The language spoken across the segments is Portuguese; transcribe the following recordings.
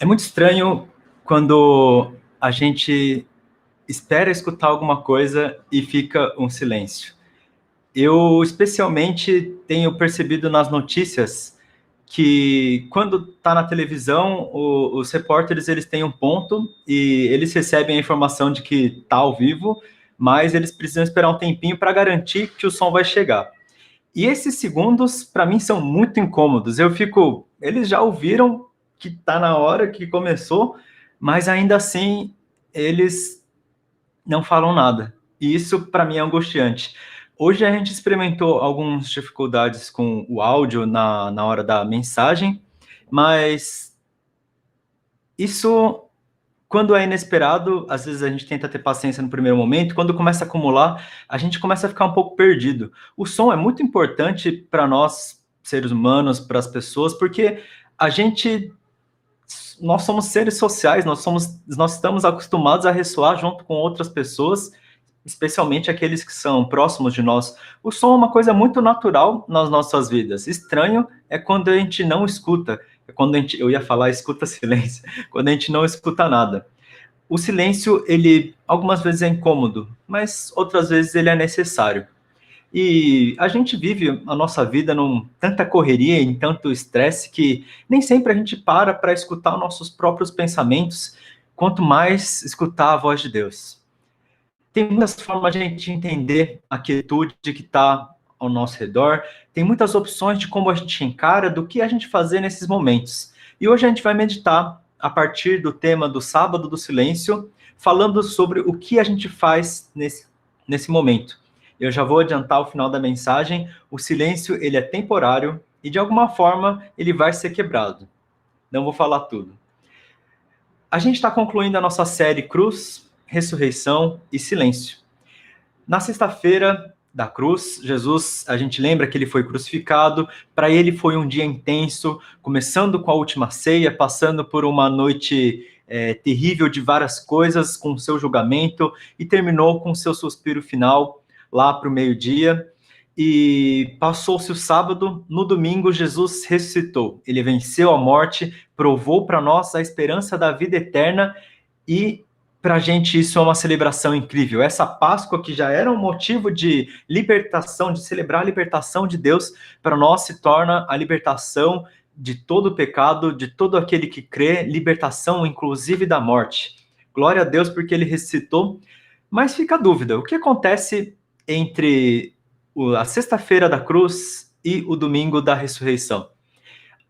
É muito estranho quando a gente espera escutar alguma coisa e fica um silêncio. Eu, especialmente, tenho percebido nas notícias que, quando está na televisão, os repórteres eles têm um ponto e eles recebem a informação de que está ao vivo, mas eles precisam esperar um tempinho para garantir que o som vai chegar. E esses segundos, para mim, são muito incômodos. Eu fico. Eles já ouviram que está na hora que começou, mas ainda assim eles não falam nada. E isso, para mim, é angustiante. Hoje a gente experimentou algumas dificuldades com o áudio na hora da mensagem, mas isso, quando é inesperado, às vezes a gente tenta ter paciência no primeiro momento, quando começa a acumular, a gente começa a ficar um pouco perdido. O som é muito importante para nós, seres humanos, para as pessoas, porque a gente, nós somos seres sociais, nós estamos acostumados a ressoar junto com outras pessoas, especialmente aqueles que são próximos de nós. O som é uma coisa muito natural nas nossas vidas. Estranho é quando a gente não escuta, é quando eu ia falar escuta silêncio, quando a gente não escuta nada. O silêncio, ele algumas vezes é incômodo, mas outras vezes ele é necessário. E a gente vive a nossa vida num tanta correria, em tanto estresse, que nem sempre a gente para escutar os nossos próprios pensamentos, quanto mais escutar a voz de Deus. Tem muitas formas de a gente entender a quietude que está ao nosso redor, tem muitas opções de como a gente encara, do que a gente fazer nesses momentos. E hoje a gente vai meditar a partir do tema do Sábado do Silêncio, falando sobre o que a gente faz nesse momento. Eu já vou adiantar o final da mensagem. O silêncio, ele é temporário e, de alguma forma, ele vai ser quebrado. Não vou falar tudo. A gente está concluindo a nossa série Cruz, Ressurreição e Silêncio. Na sexta-feira da cruz, Jesus, a gente lembra que ele foi crucificado. Para ele foi um dia intenso, começando com a última ceia, passando por uma noite terrível de várias coisas, com o seu julgamento, e terminou com o seu suspiro final, lá para o meio-dia. E passou-se o sábado, no domingo Jesus ressuscitou. Ele venceu a morte, provou para nós a esperança da vida eterna, e para a gente isso é uma celebração incrível. Essa Páscoa, que já era um motivo de libertação, de celebrar a libertação de Deus, para nós se torna a libertação de todo o pecado, de todo aquele que crê, libertação inclusive da morte. Glória a Deus porque ele ressuscitou. Mas fica a dúvida, o que acontece entre a sexta-feira da cruz e o domingo da ressurreição?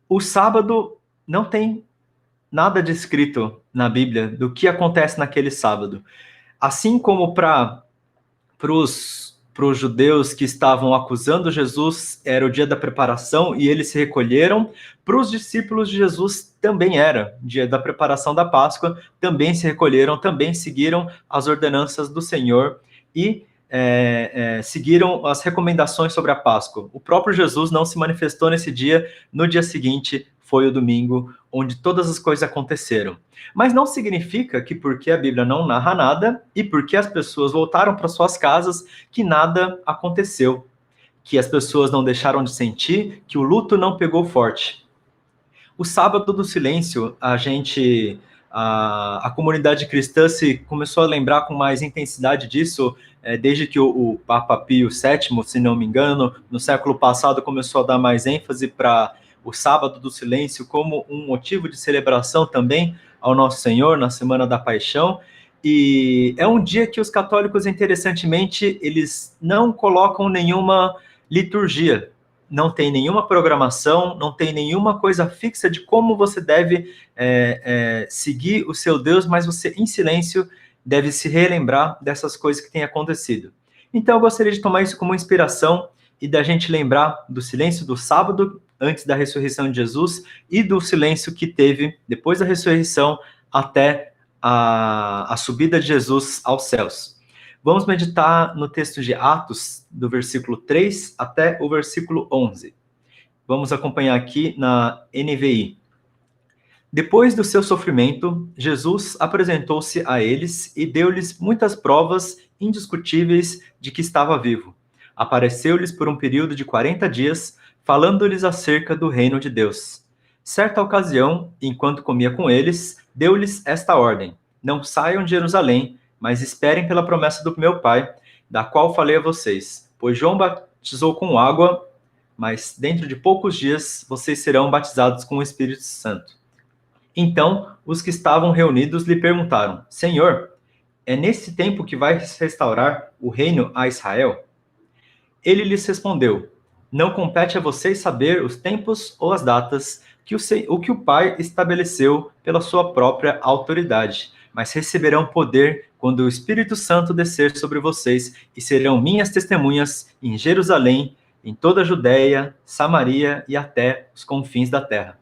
O sábado não tem nada descrito na Bíblia do que acontece naquele sábado. Assim como para os judeus que estavam acusando Jesus, era o dia da preparação e eles se recolheram, para os discípulos de Jesus também era dia da preparação da Páscoa, também se recolheram, também seguiram as ordenanças do Senhor e seguiram as recomendações sobre a Páscoa. O próprio Jesus não se manifestou nesse dia, no dia seguinte foi o domingo, onde todas as coisas aconteceram. Mas não significa que porque a Bíblia não narra nada e porque as pessoas voltaram para suas casas, que nada aconteceu, que as pessoas não deixaram de sentir, que o luto não pegou forte. O Sábado do Silêncio, a comunidade cristã se começou a lembrar com mais intensidade disso, desde que o Papa Pio VII, se não me engano, no século passado, começou a dar mais ênfase para o Sábado do Silêncio como um motivo de celebração também ao Nosso Senhor, na Semana da Paixão. E é um dia que os católicos, interessantemente, eles não colocam nenhuma liturgia, não tem nenhuma programação, não tem nenhuma coisa fixa de como você deve seguir o seu Deus, mas você, em silêncio, deve se relembrar dessas coisas que têm acontecido. Então, eu gostaria de tomar isso como inspiração e da gente lembrar do silêncio do sábado, antes da ressurreição de Jesus, e do silêncio que teve depois da ressurreição até a subida de Jesus aos céus. Vamos meditar no texto de Atos, do versículo 3 até o versículo 11. Vamos acompanhar aqui na NVI. Depois do seu sofrimento, Jesus apresentou-se a eles e deu-lhes muitas provas indiscutíveis de que estava vivo. Apareceu-lhes por um período de 40 dias, falando-lhes acerca do reino de Deus. Certa ocasião, enquanto comia com eles, deu-lhes esta ordem: não saiam de Jerusalém, mas esperem pela promessa do meu Pai, da qual falei a vocês. Pois João batizou com água, mas dentro de poucos dias vocês serão batizados com o Espírito Santo. Então, os que estavam reunidos lhe perguntaram: Senhor, é nesse tempo que vai restaurar o reino a Israel? Ele lhes respondeu: não compete a vocês saber os tempos ou as datas que o Pai estabeleceu pela sua própria autoridade, mas receberão poder quando o Espírito Santo descer sobre vocês e serão minhas testemunhas em Jerusalém, em toda a Judéia, Samaria e até os confins da terra.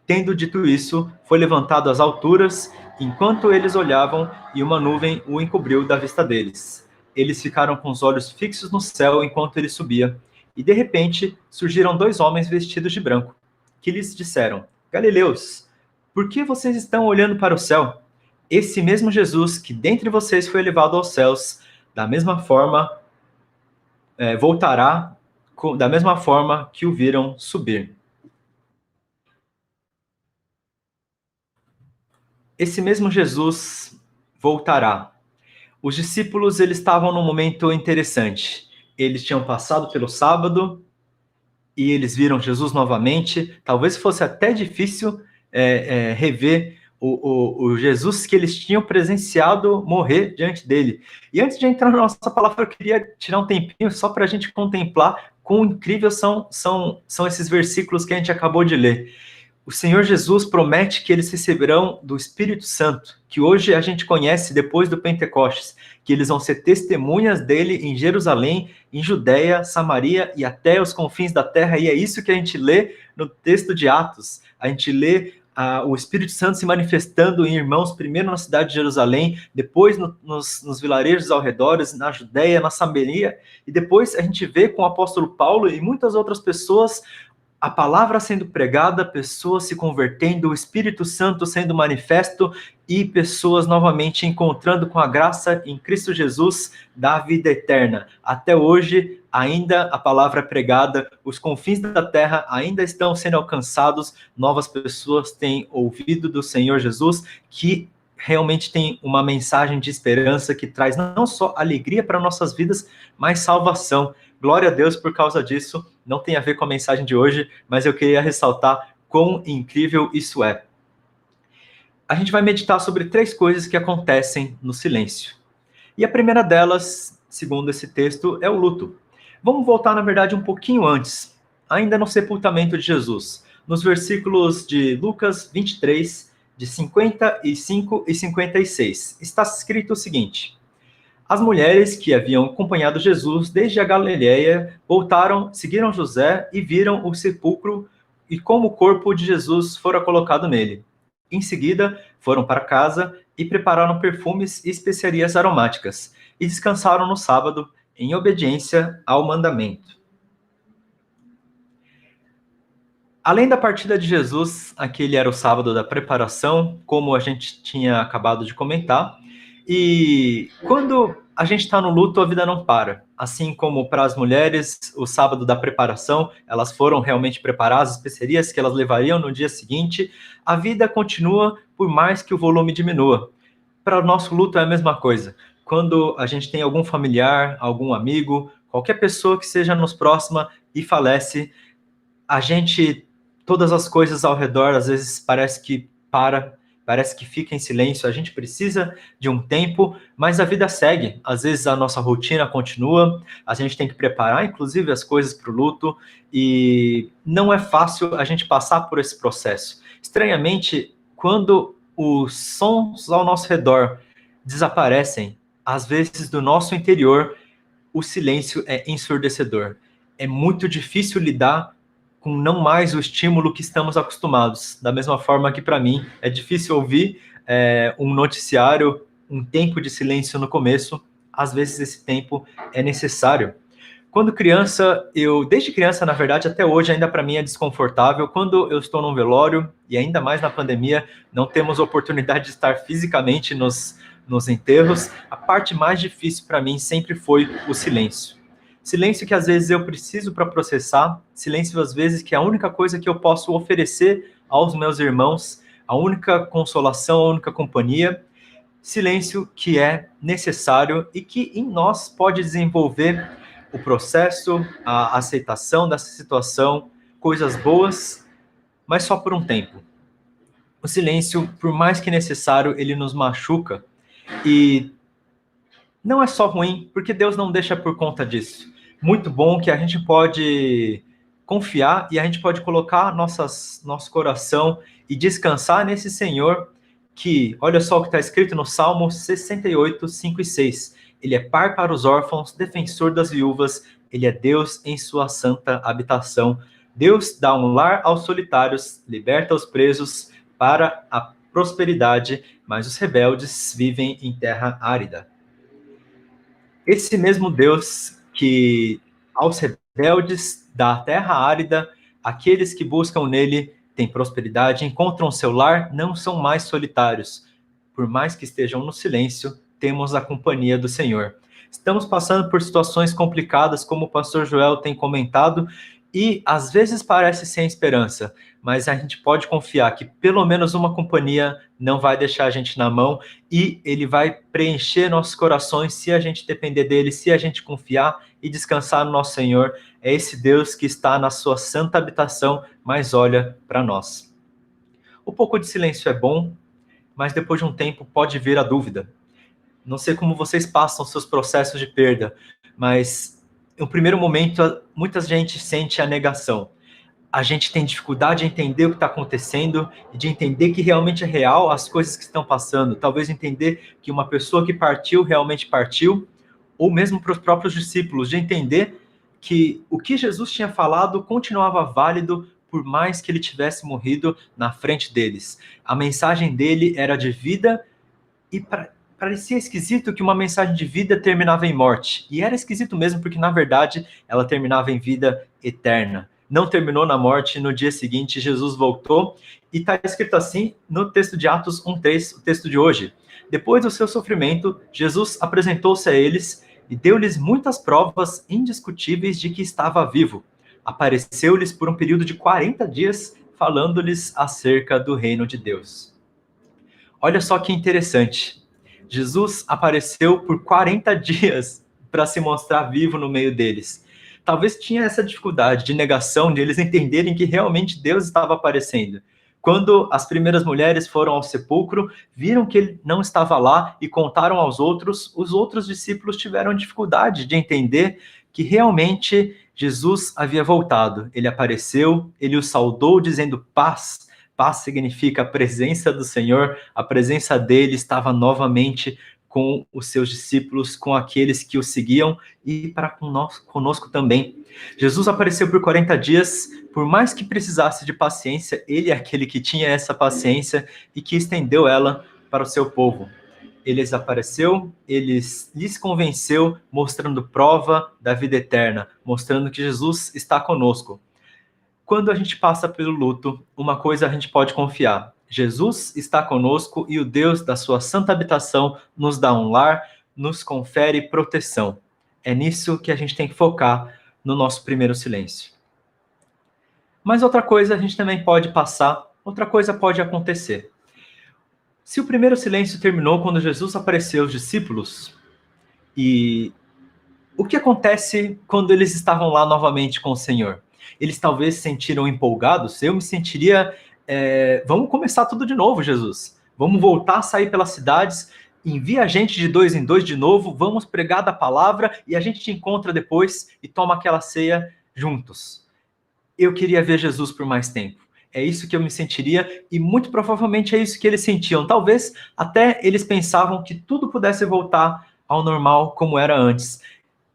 Tendo dito isso, foi levantado às alturas, enquanto eles olhavam, e uma nuvem o encobriu da vista deles. Eles ficaram com os olhos fixos no céu enquanto ele subia. E de repente surgiram dois homens vestidos de branco, que lhes disseram: Galileus, por que vocês estão olhando para o céu? Esse mesmo Jesus que dentre vocês foi elevado aos céus, da mesma forma voltará, da mesma forma que o viram subir. Esse mesmo Jesus voltará. Os discípulos eles estavam num momento interessante. Eles tinham passado pelo sábado e eles viram Jesus novamente. Talvez fosse até difícil rever o Jesus que eles tinham presenciado morrer diante dele. E antes de entrar na nossa palavra, eu queria tirar um tempinho só para a gente contemplar quão incríveis são esses versículos que a gente acabou de ler. O Senhor Jesus promete que eles receberão do Espírito Santo, que hoje a gente conhece depois do Pentecostes, que eles vão ser testemunhas dele em Jerusalém, em Judéia, Samaria e até os confins da terra, e é isso que a gente lê no texto de Atos. A gente lê o Espírito Santo se manifestando em irmãos, primeiro na cidade de Jerusalém, depois nos vilarejos ao redor, na Judéia, na Samaria, e depois a gente vê com o apóstolo Paulo e muitas outras pessoas a palavra sendo pregada, pessoas se convertendo, o Espírito Santo sendo manifesto e pessoas novamente encontrando com a graça em Cristo Jesus da vida eterna. Até hoje, ainda a palavra é pregada, os confins da terra ainda estão sendo alcançados, novas pessoas têm ouvido do Senhor Jesus, que realmente tem uma mensagem de esperança que traz não só alegria para nossas vidas, mas salvação. Glória a Deus por causa disso. Não tem a ver com a mensagem de hoje, mas eu queria ressaltar quão incrível isso é. A gente vai meditar sobre 3 coisas que acontecem no silêncio. E a primeira delas, segundo esse texto, é o luto. Vamos voltar, na verdade, um pouquinho antes, ainda no sepultamento de Jesus, nos versículos de Lucas 23, de 55 e 56. Está escrito o seguinte: as mulheres que haviam acompanhado Jesus desde a Galileia voltaram, seguiram José e viram o sepulcro e como o corpo de Jesus fora colocado nele. Em seguida, foram para casa e prepararam perfumes e especiarias aromáticas e descansaram no sábado em obediência ao mandamento. Além da partida de Jesus, aquele era o sábado da preparação, como a gente tinha acabado de comentar, e quando a gente está no luto, a vida não para. Assim como para as mulheres, o sábado da preparação, elas foram realmente preparar as especiarias que elas levariam no dia seguinte, a vida continua por mais que o volume diminua. Para o nosso luto é a mesma coisa. Quando a gente tem algum familiar, algum amigo, qualquer pessoa que seja nos próxima e falece, a gente, todas as coisas ao redor, às vezes parece que parece que fica em silêncio, a gente precisa de um tempo, mas a vida segue. Às vezes a nossa rotina continua, a gente tem que preparar, inclusive, as coisas para o luto, e não é fácil a gente passar por esse processo. Estranhamente, quando os sons ao nosso redor desaparecem, às vezes do nosso interior, o silêncio é ensurdecedor. É muito difícil lidar com não mais o estímulo que estamos acostumados. Da mesma forma que, para mim, é difícil ouvir um noticiário, um tempo de silêncio no começo. Às vezes esse tempo é necessário. Quando criança, desde criança, na verdade, até hoje, ainda para mim é desconfortável. Quando eu estou num velório, e ainda mais na pandemia, não temos oportunidade de estar fisicamente nos enterros, a parte mais difícil para mim sempre foi o silêncio. Silêncio que às vezes eu preciso para processar, silêncio às vezes que é a única coisa que eu posso oferecer aos meus irmãos, a única consolação, a única companhia, silêncio que é necessário e que em nós pode desenvolver o processo, a aceitação dessa situação, coisas boas, mas só por um tempo. O silêncio, por mais que necessário, ele nos machuca e não é só ruim, porque Deus não deixa por conta disso. Muito bom que a gente pode confiar e a gente pode colocar nosso coração e descansar nesse Senhor que, olha só o que está escrito no Salmo 68, 5 e 6. Ele é par para os órfãos, defensor das viúvas, ele é Deus em sua santa habitação. Deus dá um lar aos solitários, liberta os presos para a prosperidade, mas os rebeldes vivem em terra árida. Esse mesmo Deus que aos rebeldes da terra árida, aqueles que buscam nele têm prosperidade, encontram seu lar, não são mais solitários. Por mais que estejam no silêncio, temos a companhia do Senhor. Estamos passando por situações complicadas, como o pastor Joel tem comentado, e às vezes parece sem esperança, mas a gente pode confiar que pelo menos uma companhia não vai deixar a gente na mão e ele vai preencher nossos corações se a gente depender dele, se a gente confiar e descansar no nosso Senhor. É esse Deus que está na sua santa habitação, mas olha para nós. Um pouco de silêncio é bom, mas depois de um tempo pode vir a dúvida. Não sei como vocês passam seus processos de perda, mas no primeiro momento, muita gente sente a negação. A gente tem dificuldade de entender o que está acontecendo e de entender que realmente é real as coisas que estão passando. Talvez entender que uma pessoa que partiu realmente partiu, ou mesmo para os próprios discípulos, de entender que o que Jesus tinha falado continuava válido por mais que ele tivesse morrido na frente deles. A mensagem dele era de vida e parecia esquisito que uma mensagem de vida terminava em morte. E era esquisito mesmo, porque na verdade ela terminava em vida eterna. Não terminou na morte, no dia seguinte Jesus voltou, e está escrito assim no texto de Atos 1:3, o texto de hoje. Depois do seu sofrimento, Jesus apresentou-se a eles e deu-lhes muitas provas indiscutíveis de que estava vivo. Apareceu-lhes por um período de 40 dias, falando-lhes acerca do reino de Deus. Olha só que interessante. Jesus apareceu por 40 dias para se mostrar vivo no meio deles. Talvez tinha essa dificuldade de negação, de eles entenderem que realmente Deus estava aparecendo. Quando as primeiras mulheres foram ao sepulcro, viram que ele não estava lá e contaram aos outros, os outros discípulos tiveram dificuldade de entender que realmente Jesus havia voltado. Ele apareceu, ele os saudou dizendo paz. Paz significa a presença do Senhor, a presença dele estava novamente com os seus discípulos, com aqueles que o seguiam e para conosco também. Jesus apareceu por 40 dias, por mais que precisasse de paciência, ele é aquele que tinha essa paciência e que estendeu ela para o seu povo. Ele apareceu, ele lhes convenceu, mostrando prova da vida eterna, mostrando que Jesus está conosco. Quando a gente passa pelo luto, uma coisa a gente pode confiar: Jesus está conosco e o Deus da sua santa habitação nos dá um lar, nos confere proteção. É nisso que a gente tem que focar no nosso primeiro silêncio. Mas outra coisa a gente também pode passar, outra coisa pode acontecer. Se o primeiro silêncio terminou quando Jesus apareceu aos discípulos, e o que acontece quando eles estavam lá novamente com o Senhor? Eles talvez se sentiram empolgados. Eu me sentiria, vamos começar tudo de novo, Jesus. Vamos voltar a sair pelas cidades, envia a gente de 2 em 2 de novo, vamos pregar da palavra e a gente te encontra depois e toma aquela ceia juntos. Eu queria ver Jesus por mais tempo. É isso que eu me sentiria e muito provavelmente é isso que eles sentiam. Talvez até eles pensavam que tudo pudesse voltar ao normal como era antes.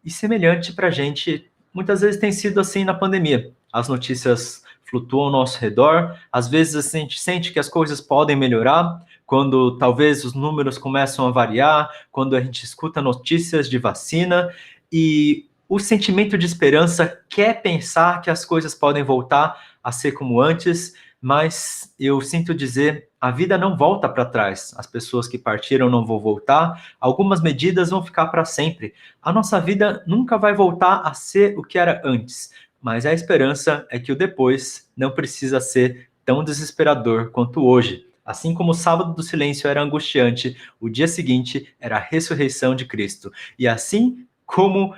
E semelhante para a gente, muitas vezes tem sido assim na pandemia. As notícias flutuam ao nosso redor, às vezes a gente sente que as coisas podem melhorar, quando talvez os números começam a variar, quando a gente escuta notícias de vacina, e o sentimento de esperança quer pensar que as coisas podem voltar a ser como antes, mas eu sinto dizer, a vida não volta para trás. As pessoas que partiram não vão voltar, algumas medidas vão ficar para sempre. A nossa vida nunca vai voltar a ser o que era antes, mas a esperança é que o depois não precisa ser tão desesperador quanto hoje. Assim como o sábado do silêncio era angustiante, o dia seguinte era a ressurreição de Cristo. E assim como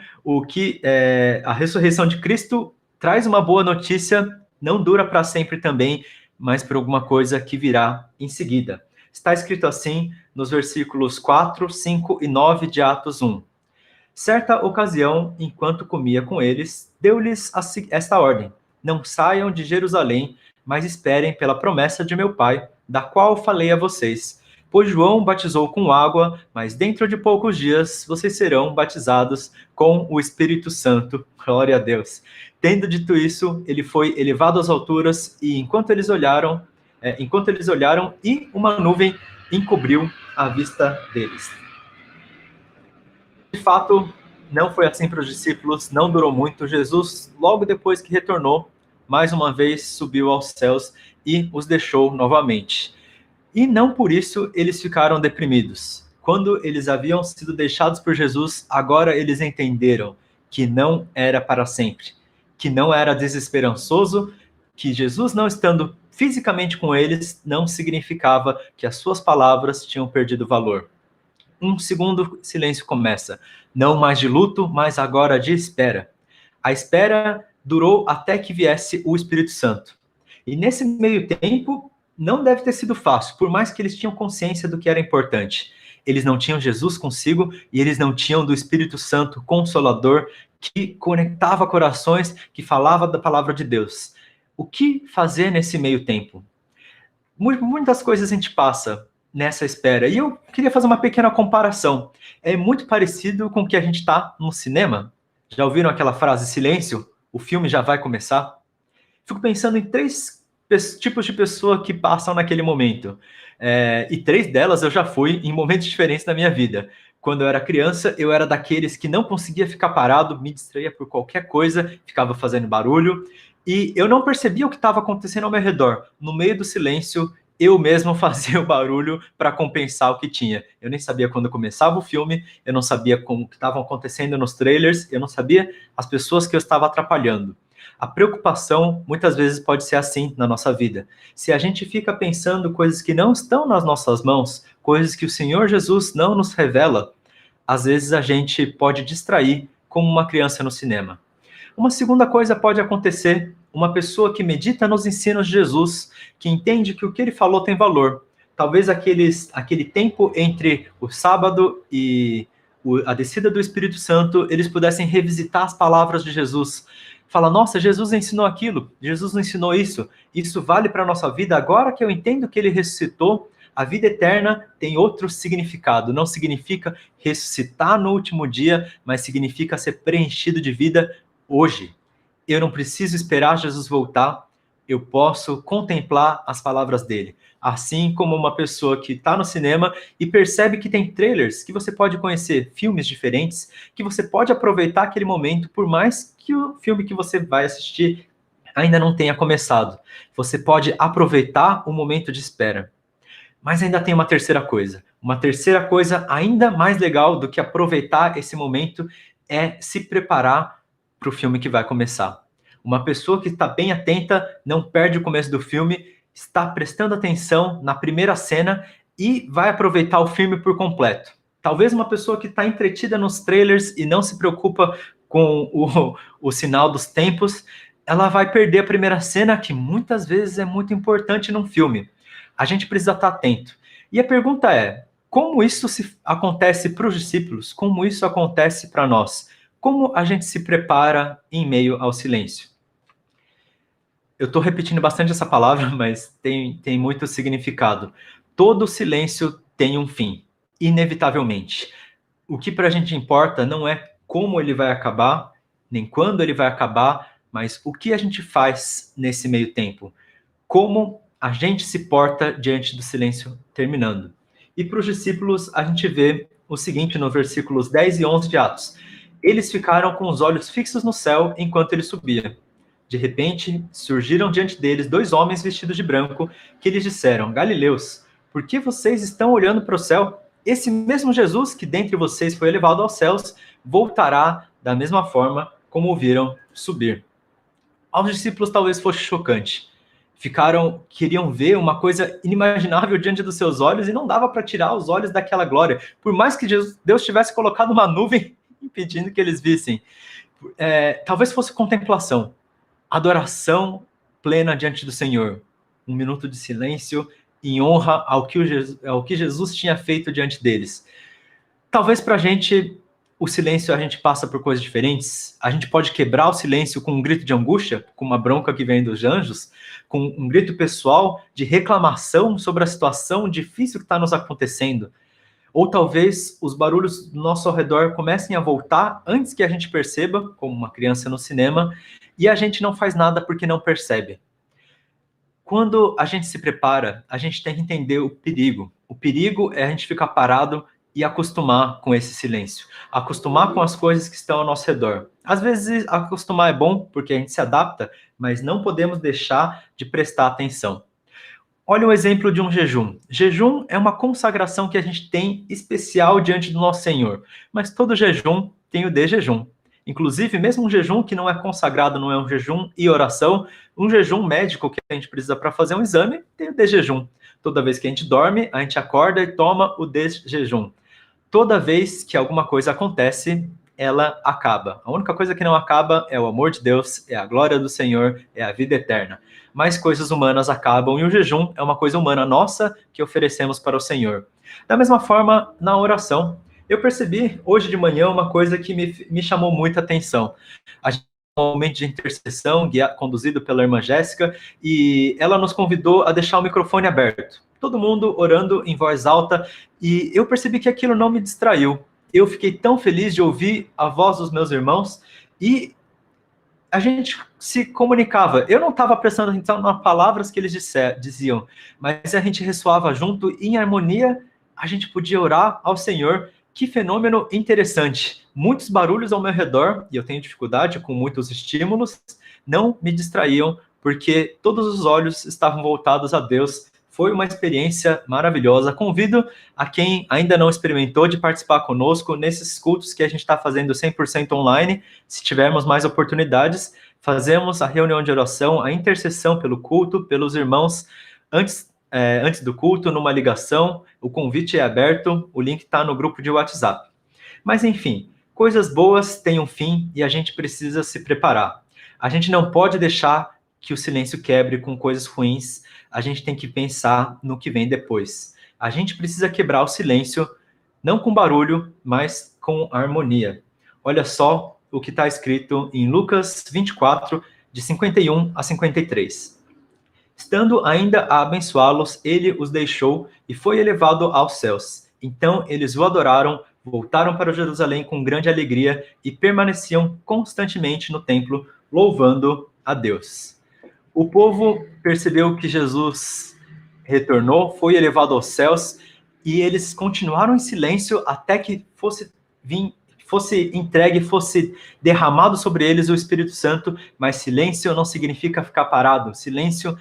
a ressurreição de Cristo traz uma boa notícia, não dura para sempre também, mas por alguma coisa que virá em seguida. Está escrito assim nos versículos 4, 5 e 9 de Atos 1. Certa ocasião, enquanto comia com eles, deu-lhes esta ordem: não saiam de Jerusalém, mas esperem pela promessa de meu Pai, da qual falei a vocês. Pois João batizou com água, mas dentro de poucos dias vocês serão batizados com o Espírito Santo. Glória a Deus. Tendo dito isso, ele foi elevado às alturas e enquanto eles olharam, e uma nuvem encobriu a vista deles. De fato, não foi assim para os discípulos, não durou muito. Jesus, logo depois que retornou, mais uma vez subiu aos céus e os deixou novamente. E não por isso eles ficaram deprimidos. Quando eles haviam sido deixados por Jesus, agora eles entenderam que não era para sempre, que não era desesperançoso, que Jesus não estando fisicamente com eles não significava que as suas palavras tinham perdido valor. Um segundo silêncio começa. Não mais de luto, mas agora de espera. A espera durou até que viesse o Espírito Santo. E nesse meio tempo, não deve ter sido fácil, por mais que eles tinham consciência do que era importante. Eles não tinham Jesus consigo e eles não tinham do Espírito Santo Consolador que conectava corações, que falava da palavra de Deus. O que fazer nesse meio tempo? Muitas coisas a gente passa nessa espera. E eu queria fazer uma pequena comparação. É muito parecido com o que a gente está no cinema. Já ouviram aquela frase, silêncio? O filme já vai começar? Fico pensando em 3 tipos de pessoa que passam naquele momento. E 3 delas eu já fui em momentos diferentes da minha vida. Quando eu era criança, eu era daqueles que não conseguia ficar parado, me distraía por qualquer coisa, ficava fazendo barulho. E eu não percebia o que estava acontecendo ao meu redor. No meio do silêncio, eu mesmo fazia o barulho para compensar o que tinha. Eu nem sabia quando começava o filme, eu não sabia como que estavam acontecendo nos trailers, eu não sabia as pessoas que eu estava atrapalhando. A preocupação muitas vezes pode ser assim na nossa vida. Se a gente fica pensando coisas que não estão nas nossas mãos, coisas que o Senhor Jesus não nos revela, às vezes a gente pode distrair como uma criança no cinema. Uma segunda coisa pode acontecer, uma pessoa que medita nos ensinos de Jesus, que entende que o que ele falou tem valor. Talvez aquele tempo entre o sábado e a descida do Espírito Santo, eles pudessem revisitar as palavras de Jesus. Fala, nossa, Jesus ensinou aquilo, Jesus ensinou isso, isso vale para a nossa vida. Agora que eu entendo que ele ressuscitou, a vida eterna tem outro significado. Não significa ressuscitar no último dia, mas significa ser preenchido de vida hoje. Eu não preciso esperar Jesus voltar, eu posso contemplar as palavras dele. Assim como uma pessoa que está no cinema e percebe que tem trailers, que você pode conhecer filmes diferentes, que você pode aproveitar aquele momento, por mais que o filme que você vai assistir ainda não tenha começado. Você pode aproveitar o momento de espera. Mas ainda tem uma terceira coisa. Uma terceira coisa ainda mais legal do que aproveitar esse momento é se preparar para o filme que vai começar. Uma pessoa que está bem atenta, não perde o começo do filme, está prestando atenção na primeira cena e vai aproveitar o filme por completo. Talvez uma pessoa que está entretida nos trailers e não se preocupa com o sinal dos tempos, ela vai perder a primeira cena, que muitas vezes é muito importante num filme. A gente precisa estar atento. E a pergunta é, como isso acontece para os discípulos? Como isso acontece para nós? Como a gente se prepara em meio ao silêncio? Eu estou repetindo bastante essa palavra, mas tem muito significado. Todo silêncio tem um fim, inevitavelmente. O que para a gente importa não é como ele vai acabar, nem quando ele vai acabar, mas o que a gente faz nesse meio tempo. Como a gente se porta diante do silêncio terminando. E para os discípulos, a gente vê o seguinte no versículos 10 e 11 de Atos. Eles ficaram com os olhos fixos no céu enquanto ele subia. De repente, surgiram diante deles 2 homens vestidos de branco, que lhes disseram, Galileus, por que vocês estão olhando para o céu? Esse mesmo Jesus que dentre vocês foi elevado aos céus, voltará da mesma forma como o viram subir. Aos discípulos talvez fosse chocante. queriam ver uma coisa inimaginável diante dos seus olhos e não dava para tirar os olhos daquela glória, por mais que Deus tivesse colocado uma nuvem impedindo que eles vissem. Talvez fosse contemplação, adoração plena diante do Senhor, um minuto de silêncio em honra ao que Jesus tinha feito diante deles. Talvez para a gente, o silêncio, a gente passa por coisas diferentes. A gente pode quebrar o silêncio com um grito de angústia, com uma bronca que vem dos anjos, com um grito pessoal de reclamação sobre a situação difícil que está nos acontecendo. Ou talvez os barulhos do nosso ao redor comecem a voltar antes que a gente perceba, como uma criança no cinema, e a gente não faz nada porque não percebe. Quando a gente se prepara, a gente tem que entender o perigo. O perigo é a gente ficar parado e acostumar com esse silêncio, acostumar com as coisas que estão ao nosso redor. Às vezes, acostumar é bom, porque a gente se adapta, mas não podemos deixar de prestar atenção. Olha o exemplo de um jejum. Jejum é uma consagração que a gente tem especial diante do nosso Senhor, mas todo jejum tem o de jejum. Inclusive, mesmo um jejum que não é consagrado, não é um jejum e oração, um jejum médico que a gente precisa para fazer um exame, tem o de jejum. Toda vez que a gente dorme, a gente acorda e toma o de jejum. Toda vez que alguma coisa acontece, ela acaba. A única coisa que não acaba é o amor de Deus, é a glória do Senhor, é a vida eterna. Mas coisas humanas acabam e o jejum é uma coisa humana nossa que oferecemos para o Senhor. Da mesma forma, na oração, eu percebi hoje de manhã uma coisa que me chamou muita atenção. A gente tem um momento de intercessão conduzido pela irmã Jéssica e ela nos convidou a deixar o microfone aberto. Todo mundo orando em voz alta e eu percebi que aquilo não me distraiu. Eu fiquei tão feliz de ouvir a voz dos meus irmãos e a gente se comunicava. Eu não estava prestando atenção nas palavras que eles diziam, mas a gente ressoava junto e em harmonia a gente podia orar ao Senhor. Que fenômeno interessante. Muitos barulhos ao meu redor, e eu tenho dificuldade com muitos estímulos, não me distraíam, porque todos os olhos estavam voltados a Deus. Foi uma experiência maravilhosa. Convido a quem ainda não experimentou de participar conosco nesses cultos que a gente está fazendo 100% online. Se tivermos mais oportunidades, fazemos a reunião de oração, a intercessão pelo culto, pelos irmãos, antes do culto, numa ligação. O convite é aberto, o link está no grupo de WhatsApp. Mas, enfim, coisas boas têm um fim e a gente precisa se preparar. A gente não pode deixar que o silêncio quebre com coisas ruins. A gente tem que pensar no que vem depois. A gente precisa quebrar o silêncio, não com barulho, mas com harmonia. Olha só o que está escrito em Lucas 24, de 51 a 53. Estando ainda a abençoá-los, ele os deixou e foi elevado aos céus. Então eles o adoraram, voltaram para Jerusalém com grande alegria e permaneciam constantemente no templo, louvando a Deus. O povo percebeu que Jesus retornou, foi elevado aos céus, e eles continuaram em silêncio até que fosse entregue, fosse derramado sobre eles o Espírito Santo. Mas silêncio não significa ficar parado. Silêncio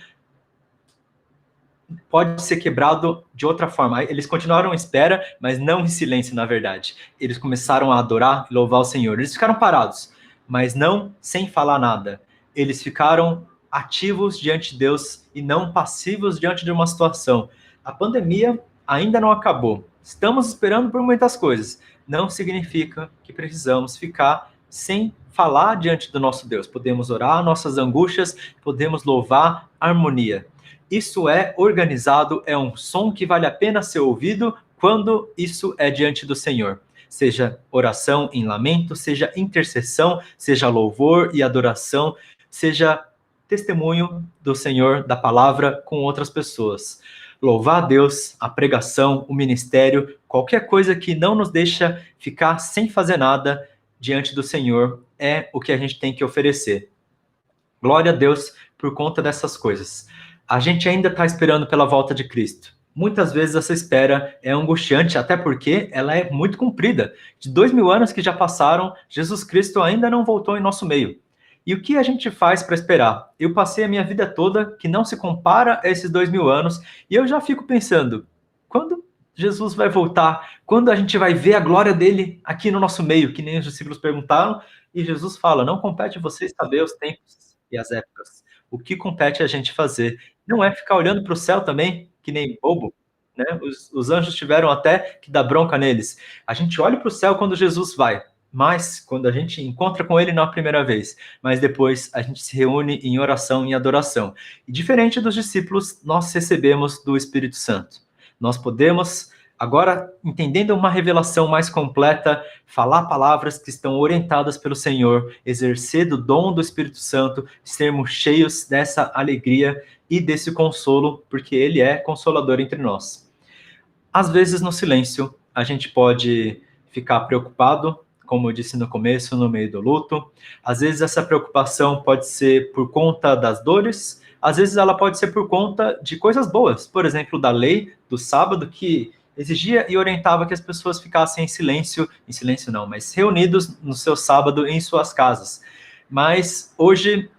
pode ser quebrado de outra forma. Eles continuaram em espera, mas não em silêncio, na verdade. Eles começaram a adorar e louvar o Senhor. Eles ficaram parados, mas não sem falar nada. Eles ficaram ativos diante de Deus e não passivos diante de uma situação. A pandemia ainda não acabou. Estamos esperando por muitas coisas. Não significa que precisamos ficar sem falar diante do nosso Deus. Podemos orar nossas angústias, podemos louvar a harmonia. Isso é organizado, é um som que vale a pena ser ouvido quando isso é diante do Senhor. Seja oração em lamento, seja intercessão, seja louvor e adoração, seja testemunho do Senhor, da palavra com outras pessoas. Louvar a Deus, a pregação, o ministério, qualquer coisa que não nos deixa ficar sem fazer nada diante do Senhor é o que a gente tem que oferecer. Glória a Deus por conta dessas coisas. A gente ainda está esperando pela volta de Cristo. Muitas vezes essa espera é angustiante, até porque ela é muito comprida. De 2000 anos que já passaram, Jesus Cristo ainda não voltou em nosso meio. E o que a gente faz para esperar? Eu passei a minha vida toda que não se compara a esses 2000 anos, e eu já fico pensando, quando Jesus vai voltar? Quando a gente vai ver a glória dele aqui no nosso meio? Que nem os discípulos perguntaram, e Jesus fala, não compete vocês saber os tempos e as épocas. O que compete a gente fazer não é ficar olhando para o céu também, que nem bobo, né? Os anjos tiveram até que dar bronca neles. A gente olha para o céu quando Jesus vai, mas quando a gente encontra com ele na primeira vez, mas depois a gente se reúne em oração e adoração. E diferente dos discípulos, nós recebemos do Espírito Santo. Nós podemos, agora, entendendo uma revelação mais completa, falar palavras que estão orientadas pelo Senhor, exercer do dom do Espírito Santo, sermos cheios dessa alegria e desse consolo, porque Ele é consolador entre nós. Às vezes, no silêncio, a gente pode ficar preocupado, como eu disse no começo, no meio do luto. Às vezes, essa preocupação pode ser por conta das dores, às vezes, ela pode ser por conta de coisas boas, por exemplo, da lei do sábado, que exigia e orientava que as pessoas ficassem em silêncio não, mas reunidos no seu sábado em suas casas. Mas hoje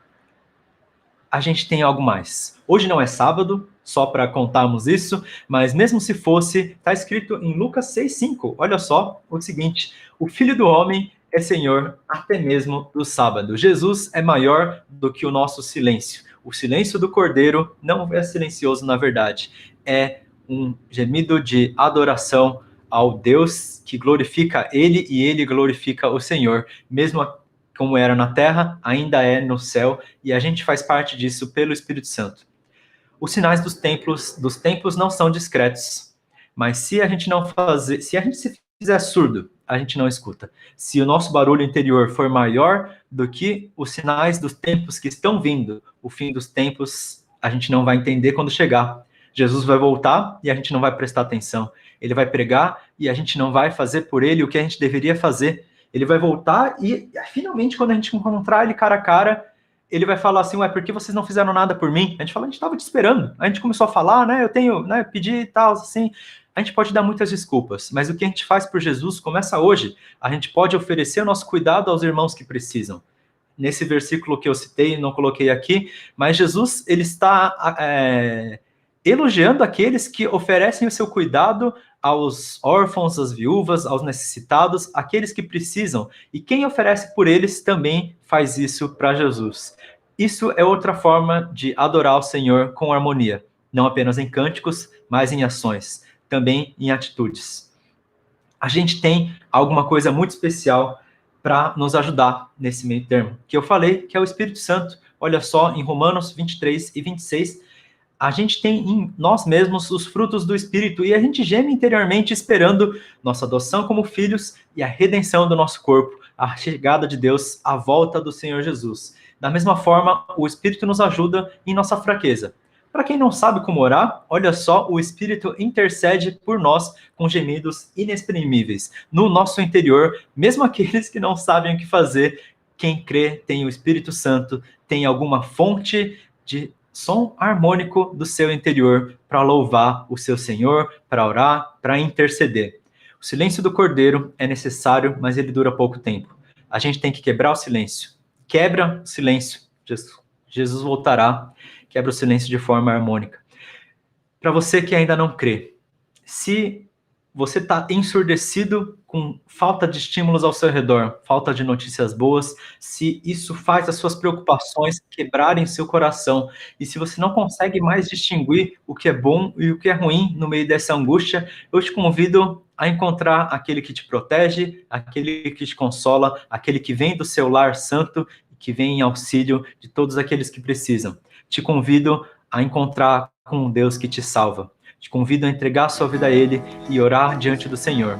a gente tem algo mais. Hoje não é sábado, só para contarmos isso, mas mesmo se fosse, está escrito em Lucas 6,5. Olha só o seguinte: o Filho do Homem é Senhor até mesmo do sábado. Jesus é maior do que o nosso silêncio. O silêncio do Cordeiro não é silencioso, na verdade. É um gemido de adoração ao Deus que glorifica Ele e Ele glorifica o Senhor, mesmo como era na terra, ainda é no céu, e a gente faz parte disso pelo Espírito Santo. Os sinais dos templos não são discretos, mas se a gente não fazer, se a gente se fizer surdo, a gente não escuta. Se o nosso barulho interior for maior do que os sinais dos tempos que estão vindo, o fim dos tempos, a gente não vai entender quando chegar. Jesus vai voltar e a gente não vai prestar atenção. Ele vai pregar e a gente não vai fazer por ele o que a gente deveria fazer. Ele vai voltar e, finalmente, quando a gente encontrar ele cara a cara, ele vai falar assim: ué, por que vocês não fizeram nada por mim? A gente fala: a gente estava te esperando. A gente começou a falar, né, eu tenho, né, pedi e tal, assim. A gente pode dar muitas desculpas, mas o que a gente faz por Jesus começa hoje. A gente pode oferecer o nosso cuidado aos irmãos que precisam. Nesse versículo que eu citei, não coloquei aqui, mas Jesus, ele está elogiando aqueles que oferecem o seu cuidado aos órfãos, às viúvas, aos necessitados, aqueles que precisam. E quem oferece por eles também faz isso para Jesus. Isso é outra forma de adorar o Senhor com harmonia, não apenas em cânticos, mas em ações, também em atitudes. A gente tem alguma coisa muito especial para nos ajudar nesse meio termo, que eu falei, que é o Espírito Santo. Olha só, em Romanos 23 e 26, a gente tem em nós mesmos os frutos do Espírito e a gente geme interiormente esperando nossa adoção como filhos e a redenção do nosso corpo, a chegada de Deus, a volta do Senhor Jesus. Da mesma forma, o Espírito nos ajuda em nossa fraqueza. Para quem não sabe como orar, olha só, o Espírito intercede por nós com gemidos inexprimíveis. No nosso interior, mesmo aqueles que não sabem o que fazer, quem crê tem o Espírito Santo, tem alguma fonte de som harmônico do seu interior para louvar o seu Senhor, para orar, para interceder. O silêncio do Cordeiro é necessário, mas ele dura pouco tempo. A gente tem que quebrar o silêncio. Quebra o silêncio, Jesus voltará. Quebra o silêncio de forma harmônica. Para você que ainda não crê, se você está ensurdecido com falta de estímulos ao seu redor, falta de notícias boas, se isso faz as suas preocupações quebrarem seu coração, e se você não consegue mais distinguir o que é bom e o que é ruim no meio dessa angústia, eu te convido a encontrar aquele que te protege, aquele que te consola, aquele que vem do seu lar santo, que vem em auxílio de todos aqueles que precisam. Te convido a encontrar com um Deus que te salva. Te convido a entregar a sua vida a Ele e orar diante do Senhor.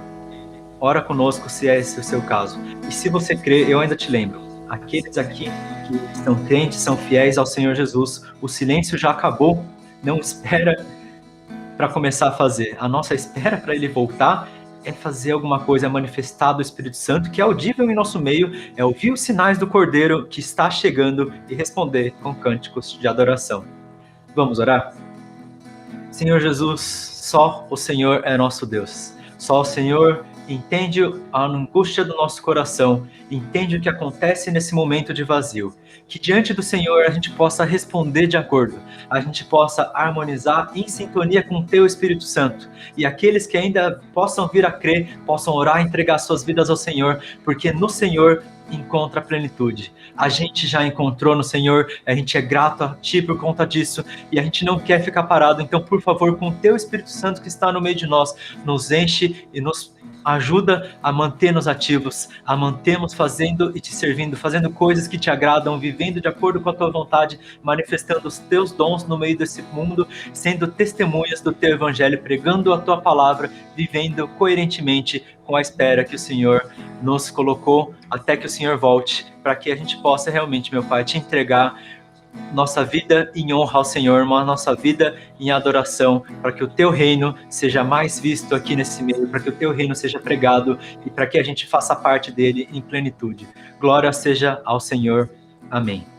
Ora conosco se é esse o seu caso. E se você crê, eu ainda te lembro, aqueles aqui que são crentes, são fiéis ao Senhor Jesus, o silêncio já acabou, não espera para começar a fazer. A nossa espera para Ele voltar é fazer alguma coisa, manifestar do Espírito Santo, que é audível em nosso meio, é ouvir os sinais do Cordeiro que está chegando e responder com cânticos de adoração. Vamos orar? Senhor Jesus, só o Senhor é nosso Deus. Só o Senhor entende a angústia do nosso coração, entende o que acontece nesse momento de vazio. Que diante do Senhor a gente possa responder de acordo, a gente possa harmonizar em sintonia com o Teu Espírito Santo. E aqueles que ainda possam vir a crer, possam orar e entregar suas vidas ao Senhor, porque no Senhor encontra a plenitude. A gente já encontrou no Senhor, a gente é grato a Ti por conta disso, e a gente não quer ficar parado. Então, por favor, com o Teu Espírito Santo que está no meio de nós, nos enche e nos ajuda a manter-nos ativos, a mantermos fazendo e te servindo, fazendo coisas que te agradam, vivendo de acordo com a tua vontade, manifestando os teus dons no meio desse mundo, sendo testemunhas do teu evangelho, pregando a tua palavra, vivendo coerentemente com a espera que o Senhor nos colocou até que o Senhor volte, para que a gente possa realmente, meu Pai, te entregar nossa vida em honra ao Senhor, nossa vida em adoração, para que o teu reino seja mais visto aqui nesse meio, para que o teu reino seja pregado e para que a gente faça parte dele em plenitude. Glória seja ao Senhor. Amém.